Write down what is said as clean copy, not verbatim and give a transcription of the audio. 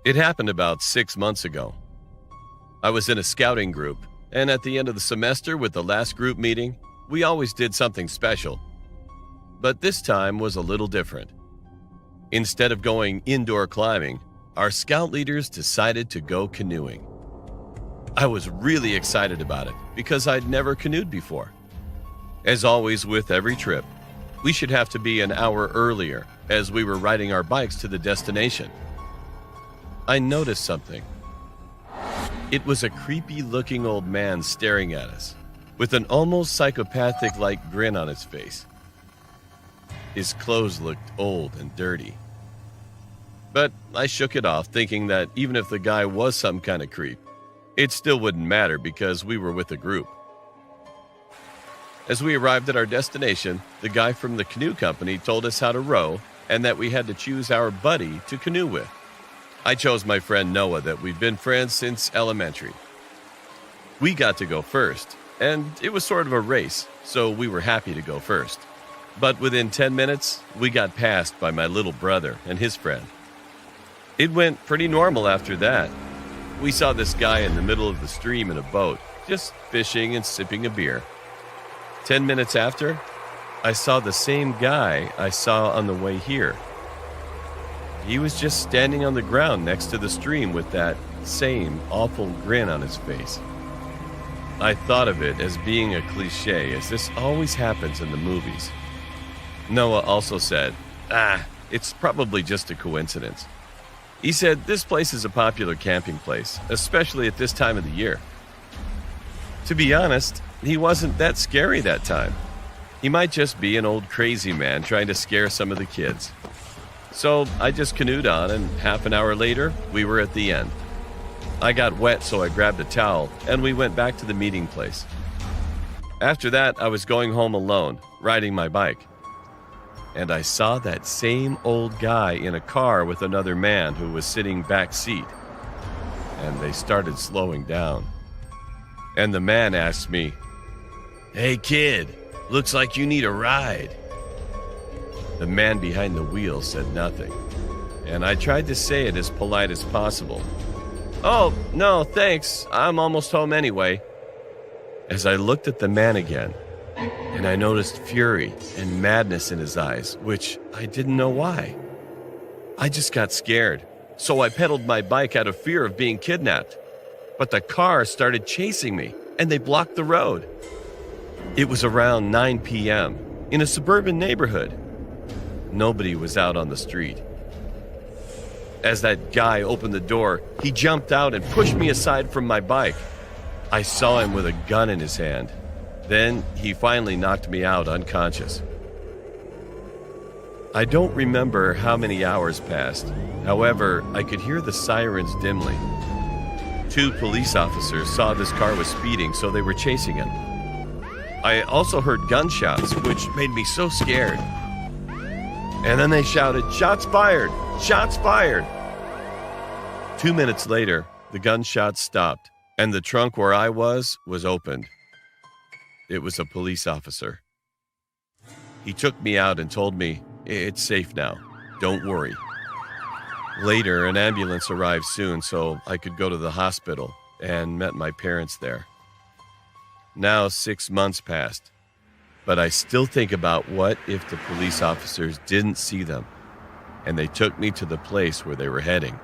It happened about 6 months ago. I was in a scouting group, and at the end of the semester with the last group meeting, we always did something special. But this time was a little different. Instead of going indoor climbing, our scout leaders decided to go canoeing. I was really excited about it because I'd never canoed before. As always with every trip, we should have to be an hour earlier as we were riding our bikes to the destination. I noticed something. It was a creepy-looking old man staring at us, with an almost psychopathic-like grin on his face. His clothes looked old and dirty. But I shook it off, thinking that even if the guy was some kind of creep, it still wouldn't matter because we were with a group. As we arrived at our destination, the guy from the canoe company told us how to row and that we had to choose our buddy to canoe with. I chose my friend Noah that we'd been friends since elementary. We got to go first, and it was sort of a race, so we were happy to go first. But within 10 minutes, we got passed by my little brother and his friend. It went pretty normal after that. We saw this guy in the middle of the stream in a boat, just fishing and sipping a beer. 10 minutes after, I saw the same guy I saw on the way here. He was just standing on the ground next to the stream with that same awful grin on his face. I thought of it as being a cliche, as this always happens in the movies. Noah also said, it's probably just a coincidence. He said this place is a popular camping place, especially at this time of the year. To be honest, he wasn't that scary that time. He might just be an old crazy man trying to scare some of the kids. So I just canoed on, and half an hour later, we were at the end. I got wet, so I grabbed a towel, and we went back to the meeting place. After that, I was going home alone, riding my bike. And I saw that same old guy in a car with another man who was sitting back seat. And they started slowing down. And the man asked me, "Hey kid, looks like you need a ride." The man behind the wheel said nothing, and I tried to say it as polite as possible. "Oh, no, thanks. I'm almost home anyway." As I looked at the man again, and I noticed fury and madness in his eyes, which I didn't know why. I just got scared, so I pedaled my bike out of fear of being kidnapped. But the car started chasing me, and they blocked the road. It was around 9 p.m. in a suburban neighborhood. Nobody was out on the street. As that guy opened the door, he jumped out and pushed me aside from my bike. I saw him with a gun in his hand. Then he finally knocked me out unconscious. I don't remember how many hours passed. However, I could hear the sirens dimly. 2 police officers saw this car was speeding, so they were chasing him. I also heard gunshots, which made me so scared. And then they shouted, "Shots fired! Shots fired!" 2 minutes later, the gunshots stopped, and the trunk where I was opened. It was a police officer. He took me out and told me, "It's safe now. Don't worry." Later, an ambulance arrived soon, so I could go to the hospital and met my parents there. Now 6 months passed, but I still think about what if the police officers didn't see them and they took me to the place where they were heading.